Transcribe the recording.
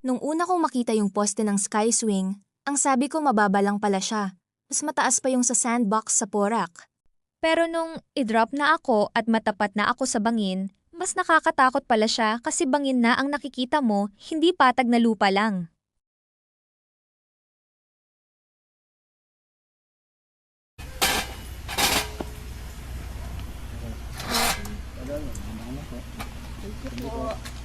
Nung una kong makita yung poste ng Sky Swing, ang sabi ko mababa lang pala siya. Mas mataas pa yung sa sandbox sa Porac. Pero nung i-drop na ako at matapat na ako sa bangin, mas nakakatakot pala siya kasi bangin na ang nakikita mo, hindi patag na lupa lang. Thank you po.